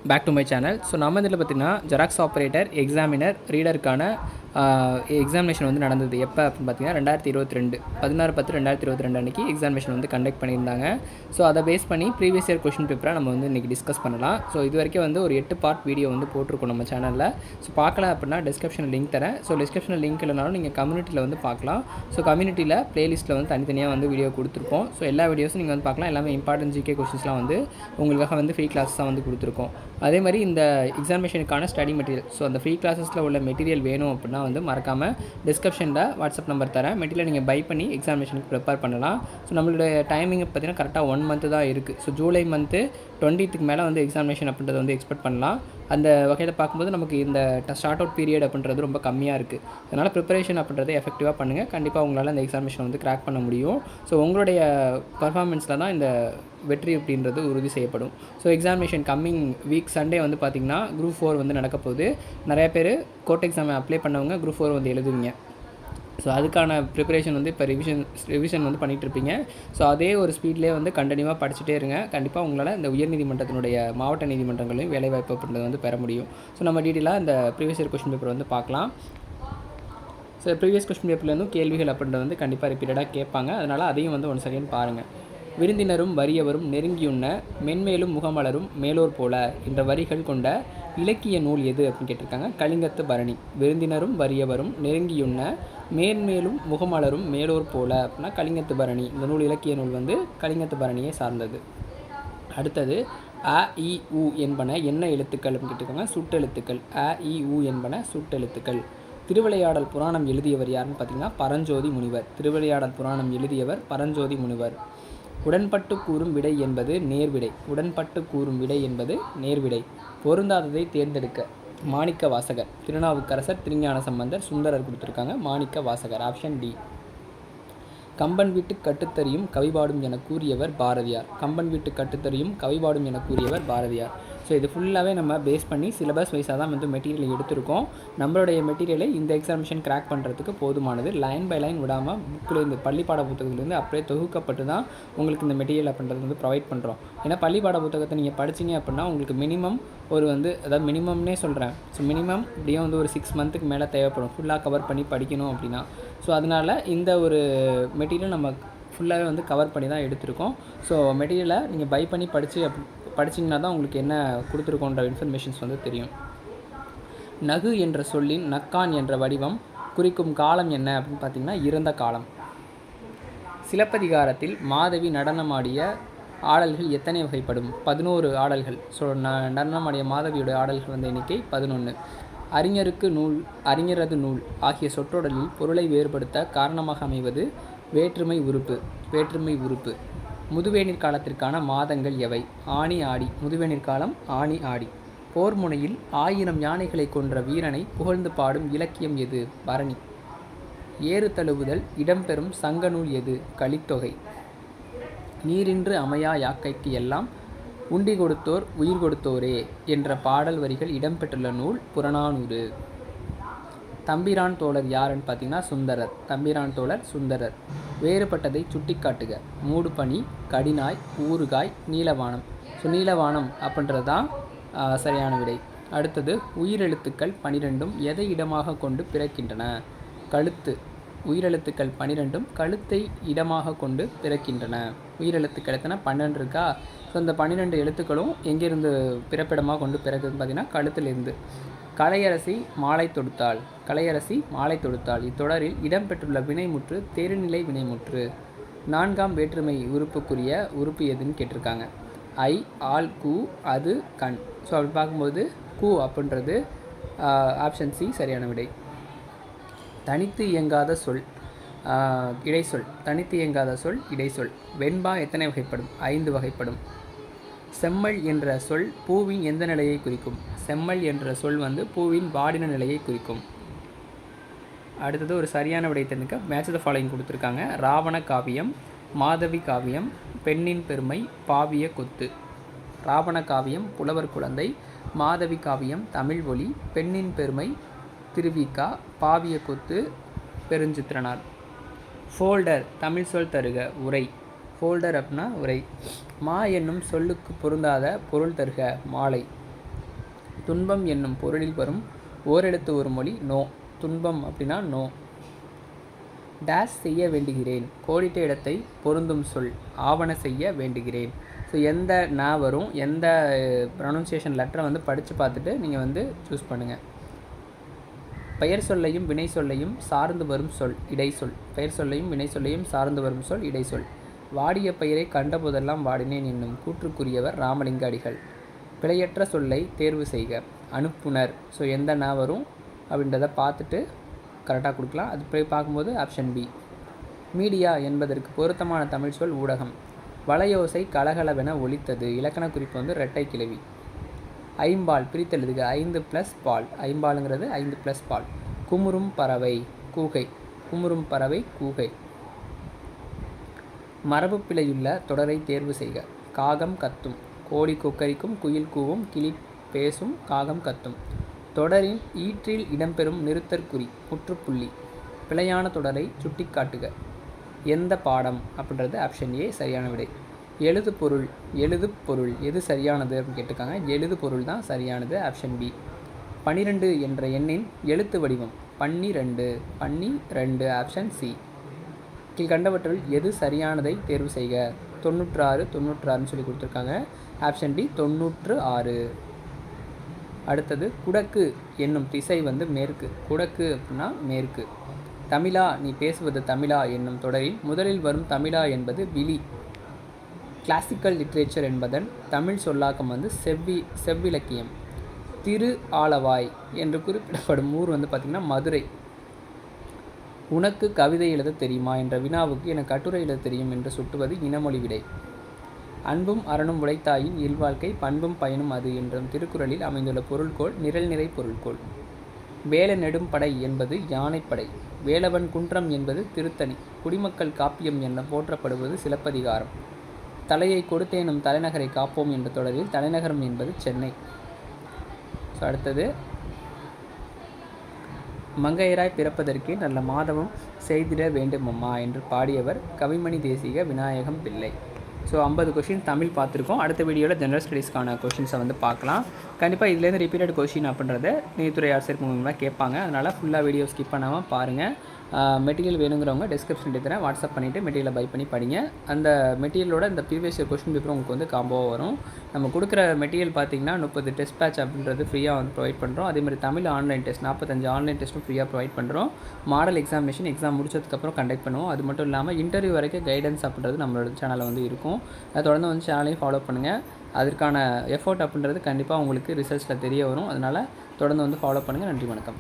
Back to my channel. So நம்ம இதில் பார்த்திங்கன்னா ஜெராக்ஸ் ஆப்ரேட்டர் எக்ஸாமினர் ரீடருக்கான எக்ஸாமினேஷன் வந்து நடந்தது. எப்போ அப்படின்னு பார்த்தீங்கன்னா 2022 16/10/2022 அன்றைக்கி எக்ஸாமினேஷன் வந்து கண்டக்ட் பண்ணியிருந்தாங்க. ஸோ அதை பேஸ் பண்ணி ப்ரீவியஸ் இயர் கொஷின் பேப்பரை நம்ம வந்து இன்றைக்கி டிஸ்கஸ் பண்ணலாம். ஸோ இது வரைக்கும் வந்து ஒரு 8 பார்ட் வீடியோ வந்து போட்டிருக்கோம் நம்ம சேனலில். ஸோ பார்க்கல அப்படின்னா டிஸ்கிரிப்ஷனில் லிங்க் தரேன். ஸோ டிஸ்கிரிப்ஷனில் லிங்க் இல்லைனாலும் நீங்கள் கம்யூனிட்டியில் வந்து பார்க்கலாம். ஸோ கம்யூனிட்டியில் ப்ளேலிஸ்ட்டில் வந்து தனித்தனியாக வந்து வீடியோ கொடுத்துருக்கோம். ஸோ எல்லா வீடியோஸும் நீங்கள் வந்து பார்க்கலாம். எல்லாமே இம்பார்ட்டன்ட் ஜிகே கொஷின்ஸ்லாம் வந்து உங்களுக்காக வந்து ஃப்ரீ கிளாஸஸாக வந்து கொடுத்துருக்கோம். அதே மாதிரி இந்த எக்ஸாமினேஷனுக்கான ஸ்டடி மெட்டீரியல், ஸோ அந்த ஃப்ரீ கிளாஸஸில் உள்ள மெட்டீரியல் வேணும் அப்படின்னா வந்து மறக்காமல் டிஸ்கிரிப்ஷனில் வாட்ஸ்அப் நம்பர் தரேன். மெட்டீரியல் நீங்கள் பை பண்ணி எக்ஸாமினேஷனுக்கு ப்ரிப்பேர் பண்ணலாம். ஸோ நம்மளுடைய டைமிங் பார்த்தீங்கன்னா கரெக்டாக 1 மந்த் தான் இருக்குது. ஸோ ஜூலை மந்த்து 20க்கு மேலே வந்து எக்ஸாமினேஷன் அப்படின்றத வந்து எக்ஸ்பெக்ட் பண்ணலாம். அந்த வகையில் பார்க்கும்போது நமக்கு இந்த ஸ்டார்ட் அவுட் பீரியட் அப்படின்றது ரொம்ப கம்மியாக இருக்குது. அதனால் ப்ரிப்பரேஷன் அப்படின்றத எஃபெக்டிவாக பண்ணுங்கள். கண்டிப்பாக உங்களால் அந்த எக்ஸாமினேஷன் வந்து கிராக் பண்ண முடியும். ஸோ உங்களுடைய பர்ஃபார்மன்ஸில் தான் இந்த வெற்றி அப்படின்றது உறுதி செய்யப்படும். So examination coming week Sunday வந்து பார்த்திங்கன்னா குரூப் 4 வந்து நடக்க போகுது. நிறைய பேர் கோர்ட் எக்ஸாமை அப்ளை பண்ணவங்க குரூப் 4 வந்து எழுதுவீங்க. ஸோ அதுக்கான ப்ரிப்பரேஷன் வந்து இப்போ ரிவிஷன் வந்து பண்ணிகிட்ருப்பீங்க. ஸோ அதே ஒரு ஸ்பீட்லேயே வந்து கண்டினியூவாக படிச்சுட்டே இருங்க. கண்டிப்பாக உங்களால் இந்த உயர்நீதிமன்றத்தினுடைய மாவட்ட நீதிமன்றங்களையும் வேலைவாய்ப்பு அப்படின்றது வந்து பெற முடியும். ஸோ நம்ம டீட்டெயிலாக இந்த ப்ரீவியஸ் இயர் கொஸ்டின் பேப்பர் வந்து பார்க்கலாம். ஸோ ப்ரீவியஸ் கொஸ்டின் பேப்பர்லேருந்தும் கேள்விகள் அப்படின்றது வந்து கண்டிப்பாக ரிப்பீட்டடாக கேட்பாங்க. அதனால் அதையும் வந்து ஒன்று சரின்னு பாருங்கள். விருந்தினரும் வறியவரும் நெருங்கியுண்ண மென்மேலும் முகமலரும் மேலோர் போல என்ற வரிகள் கொண்ட இலக்கிய நூல் எது அப்படின்னு கேட்டிருக்காங்க. கலிங்கத்து பரணி. விருந்தினரும் வறியவரும் நெருங்கியுண்ண மேன்மேலும் முகமலரும் மேலோர் போல அப்படின்னா கலிங்கத்து பரணி. இந்த நூல் இலக்கிய நூல் வந்து கலிங்கத்து பரணியை சார்ந்தது. அடுத்தது அ இ உ என்பன என்ன எழுத்துக்கள் அப்படின்னு கேட்டிருக்காங்க. சுட்டெழுத்துக்கள். அ இ உ என்பன சுட்டெழுத்துக்கள். திருவிளையாடல் புராணம் எழுதியவர் யாருன்னு பார்த்தீங்கன்னா பரஞ்சோதி முனிவர். திருவிளையாடல் புராணம் எழுதியவர் பரஞ்சோதி முனிவர். உடன்பட்டு கூறும் விடை என்பது நேர்விடை. உடன்பட்டு கூறும் விடை என்பது நேர்விடை. பொருந்தாததை தேர்ந்தெடுக்க மாணிக்க வாசகர். திருநாவுக்கரசர், திருஞான சம்பந்தர், சுந்தரர் கொடுத்துருக்காங்க. Manikka Vasagar option D. கம்பன் வீட்டு கட்டுத்தறியும் கவிபாடும் என கூறியவர் பாரதியார். கம்பன் வீட்டு கட்டுத்தறியும் கவிபாடும் என கூறியவர் பாரதியார். ஸோ இது ஃபுல்லாகவே நம்ம பேஸ் பண்ணி சிலபஸ் வைஸாக தான் வந்து மெட்டீரியல் எடுத்திருக்கோம். நம்மளுடைய மெட்டீரியலை இந்த எக்ஸாமினேஷன் கிராக் பண்ணுறதுக்கு போதுமானது. லைன் பை லைன் விடாமல் புக்கிலேருந்து பள்ளிப்பாட புத்தகத்துலேருந்து அப்படியே தொகுக்கப்பட்டு தான் உங்களுக்கு இந்த மெட்டீரியல் அப்படின்றது வந்து ப்ரொவைட் பண்ணுறோம். ஏன்னா பள்ளிப்பாட புத்தகத்தை நீங்கள் படிச்சிங்க அப்படின்னா உங்களுக்கு மினிமம் ஒரு வந்து அதாவது மினிமம்னே சொல்கிறேன். ஸோ மினிமம் இப்படியே வந்து ஒரு 6 மந்த்துக்கு மேலே தேவைப்படும் ஃபுல்லாக கவர் பண்ணி படிக்கணும் அப்படின்னா. ஸோ அதனால் இந்த ஒரு மெட்டீரியல் நம்ம ஃபுல்லாகவே வந்து கவர் பண்ணி தான் எடுத்திருக்கோம். ஸோ மெட்டீரியலை நீங்கள் பை பண்ணி படிச்சிங்கன்னா தான் உங்களுக்கு என்ன கொடுத்துருக்கோன்ற இன்ஃபர்மேஷன்ஸ் வந்து தெரியும். நகு என்ற சொல்லின் நக்கான் என்ற வடிவம் குறிக்கும் காலம் என்ன அப்படின்னு பார்த்தீங்கன்னா இறந்த காலம். சிலப்பதிகாரத்தில் மாதவி நடனமாடிய ஆடல்கள் எத்தனை வகைப்படும்? 11 ஆடல்கள். ஸோ நடனமாடிய மாதவியோட ஆடல்கள் வந்து எண்ணிக்கை 11. அறிஞருக்கு நூல், அறிஞரது நூல் ஆகிய சொற்றொடரில் பொருளை வேறுபடுத்த காரணமாக அமைவது வேற்றுமை உறுப்பு. வேற்றுமை உறுப்பு. முதுவேநீர் காலத்திற்கான மாதங்கள் எவை? ஆனி ஆடி. முதுவேநீர் காலம் ஆனி ஆடி. போர் முனையில் 1000 யானைகளை கொன்ற வீரனை புகழ்ந்து பாடும் இலக்கியம் எது? பரணி. ஏறு தழுவுதல் இடம்பெறும் சங்க நூல் எது? கலித்தொகை. நீரின்று அமையா யாக்கைக்கு எல்லாம் உண்டி கொடுத்தோர் உயிர் கொடுத்தோரே என்ற பாடல் வரிகள் இடம்பெற்றுள்ள நூல் புறநானூறு. தம்பிரான் தோழர் யாருன்னு பார்த்தீங்கன்னா சுந்தரர். தம்பிரான் தோழர் சுந்தரர். வேறுபட்டதை சுட்டி காட்டுக. மூடுபனி, கடினாய், ஊறுகாய், நீலவானம். ஸோ நீலவானம் அப்படின்றது தான் சரியான விடை. அடுத்தது உயிரெழுத்துக்கள் 12ம் எதை இடமாக கொண்டு பிறக்கின்றன? கழுத்து. உயிரெழுத்துக்கள் 12ம் கழுத்தை இடமாக கொண்டு பிறக்கின்றன. உயிரெழுத்துக்கள் எத்தனை? 12 இருக்கா? ஸோ இந்த 12 எழுத்துக்களும் எங்கேருந்து பிறப்பிடமாக கொண்டு பிறக்குதுன்னு பார்த்தீங்கன்னா கழுத்திலிருந்து. கலையரசி மாலை தொடுத்தாள். கலையரசி மாலை தொடுத்தாள். இத்தொடரில் இடம்பெற்றுள்ள வினைமுற்று தேர்நிலை வினைமுற்று. 4ஆம் வேற்றுமை உறுப்புக்குரிய உறுப்பு எதுன்னு கேட்டிருக்காங்க. ஐ, ஆல், கு, அது, கண். ஸோ அப்படி பார்க்கும்போது கு அப்படின்றது ஆப்ஷன் சி சரியான விடை. தனித்து இயங்காத சொல் இடைச்சொல். தனித்து இயங்காத சொல் இடைச்சொல். வெண்பா எத்தனை வகைப்படும்? 5 வகைப்படும். செம்மல் என்ற சொல் பூவின் எந்த நிலையை குறிக்கும்? செம்மல் என்ற சொல் வந்து பூவின் வாடின நிலையை குறிக்கும். அடுத்தது ஒரு சரியான விடை தெரிஞ்சுக்க மேட்ச் த ஃபாலோயிங் கொடுத்துருக்காங்க. ராவண காவியம், மாதவி காவியம், பெண்ணின் பெருமை, பாவிய கொத்து. ராவண காவியம் புலவர் குழந்தை, மாதவி காவியம் தமிழ் ஒலி, பெண்ணின் பெருமை திருவிக்கா, பாவிய கொத்து பெருஞ்சித்திரனார். ஃபோல்டர் தமிழ் சொல் தருக. உரை. ஃபோல்டர் அப்படின்னா உரை. மா என்னும் சொல்லுக்கு பொருந்தாத பொருள் தருக. மாலை. துன்பம் என்னும் பொருளில் வரும் ஓரெழுத்து ஒரு மொழி நோ. துன்பம் அப்படின்னா நோ. டேஷ் செய்ய வேண்டுகிறேன், கோடிட்ட இடத்தை பொருந்தும் சொல், ஆவண செய்ய வேண்டுகிறேன். ஸோ எந்த நா வரும், எந்த ப்ரொனன்சியேஷன் லெட்டரை வந்து படித்து பார்த்துட்டு நீங்கள் வந்து சூஸ் பண்ணுங்கள். பெயர் சொல்லையும் வினை சொல்லையும் சார்ந்து வரும் சொல் இடைச்சொல். பெயர் சொல்லையும் வினை சொல்லையும் சார்ந்து வரும் சொல் இடைச்சொல். வாடிய பெயரை கண்டபோதெல்லாம் வாடினேன் என்னும் கூற்றுக்குரியவர் ராமலிங்க அடிகள். பிழையற்ற சொல்லை தேர்வு செய்க. அனுப்புனர். ஸோ எந்த நா வரும் அப்படின்றத பார்த்துட்டு கரெக்டாக கொடுக்கலாம். அது போய் பார்க்கும்போது ஆப்ஷன் பி. மீடியா என்பதற்கு பொருத்தமான தமிழ் சொல் ஊடகம். வளையோசை கலகலவென ஒலித்தது. இலக்கண குறிப்பு வந்து இரட்டை கிளவி. ஐம்பால் பிரித்தெழுதுக. 5 + பால். ஐம்பாலுங்கிறது 5 + பால். குமுறும் பறவை கூகை. குமுறும் பறவை கூகை. மரபு பிழையுள்ள தொடரை தேர்வு செய்க. காகம் கத்தும், கோழி கொக்கரிக்கும், குயில் கூவும், கிளி பேசும், காகம் கத்தும். தொடரின் ஈற்றில் இடம்பெறும் நிறுத்தற்குறி முற்றுப்புள்ளி. பிழையான தொடரை சுட்டி காட்டுக. எந்த பாடம் அப்படின்றது ஆப்ஷன் ஏ சரியான விடை. எழுது பொருள். எழுது பொருள் எது சரியானது அப்படின்னு கேட்டிருக்காங்க. எழுது பொருள் தான் சரியானது, ஆப்ஷன் பி. 12 என்ற எண்ணின் எழுத்து வடிவம் 12. 12 ஆப்ஷன் சி. கீழ்கண்டவற்றுள் எது சரியானதை தேர்வு செய்க. 96 96ன்னு சொல்லி கொடுத்துருக்காங்க, ஆப்ஷன் டி 96. அடுத்தது குடக்கு என்னும் திசை வந்து மேற்கு. குடக்கு அப்படின்னா மேற்கு. தமிழா நீ பேசுவது தமிழா என்னும் தொடரில் முதலில் வரும் தமிழா என்பது விழி. கிளாசிக்கல் லிட்ரேச்சர் என்பதன் தமிழ் சொல்லாக்கம் வந்து செவ்விலக்கியம். திரு ஆலவாய் என்று குறிப்பிடப்படும் ஊர் வந்து பார்த்திங்கன்னா மதுரை. உனக்கு கவிதை எழுத தெரியுமா என்ற வினாவுக்கு எனக்கு கட்டுரை எழுத தெரியும் என்று சுட்டுவது இனமொழி விடை. அன்பும் அறனும் உழைத்தாயின் இல்வாழ்க்கை பண்பும் பயனும் அது என்றும் திருக்குறளில் அமைந்துள்ள பொருள்கோள் நிரல் நிறை பொருள்கோள். வேல நெடும் படை என்பது யானைப்படை. வேலவன் குன்றம் என்பது திருத்தணி. குடிமக்கள் காப்பியம் என போற்றப்படுவது சிலப்பதிகாரம். தலையை கொடுத்தேனும் தலைநகரை காப்போம் என்ற தொடரில் தலைநகரம் என்பது சென்னை. ஸோ அடுத்தது மங்கையராய் பிறப்பதற்கே நல்ல மாதவம் செய்திட வேண்டுமம்மா என்று பாடியவர் கவிமணி தேசிக விநாயகம் பிள்ளை. ஸோ 50 கொஷின் தமிழ் பார்த்துருக்கோம். அடுத்த வீடியோவில் ஜென்ரல் ஸ்டடீஸ்க்கான கொஷின்ஸை வந்து பார்க்கலாம். கண்டிப்பாக இதுலேருந்து ரிப்பீட்டட் கொஷின் அப்படின்றத நீதித்துறை ஆசிரியர் மூலமாக கேட்பாங்க. அதனால் ஃபுல்லாக வீடியோ ஸ்கிப் பண்ணாமல் பாருங்கள். மெட்டீரியல் வேணுங்கிறவங்க டிஸ்கிரிப்ஷன் எடுத்துகிறேன், வாட்ஸ்அப் பண்ணிவிட்டு மெட்டீரியலை பை பண்ணி படிங்க. அந்த மெட்டீரியலோட இந்த ப்ரீவியஸ் இயர் கொஷின் பேப்பர் உங்களுக்கு வந்து காம்போவாக வரும். நம்ம கொடுக்குற மெட்டீரியல் பார்த்திங்கன்னா 30 டெஸ்ட் பேட்ச் அப்படின்றது ஃப்ரீயாக வந்து ப்ரொவைட் பண்ணுறோம். அதேமாதிரி தமிழ் ஆன்லைன் டெஸ்ட் 45 ஆன்லைன் டெஸ்ட்டும் ஃப்ரீயாக ப்ரொவைட் பண்ணுறோம். மாடல் எக்ஸாம் முடிச்சதுக்கப்புறம் கண்டக்ட் பண்ணுவோம். அது மட்டும் இல்லாமல் இன்டர்வியூ வரைக்கும் கைடன்ஸ் அப்படின்றது நம்மளோட சேனலில் வந்து இருக்கும். அதை தொடர்ந்து வந்து சேனலையும் ஃபாலோ பண்ணுங்கள். அதற்கான எஃபோர்ட் அப்படின்றது கண்டிப்பாக உங்களுக்கு ரிசல்ட்ஸில் தெரிய வரும். அதனால் தொடர்ந்து வந்து ஃபாலோ பண்ணுங்கள். நன்றி, வணக்கம்.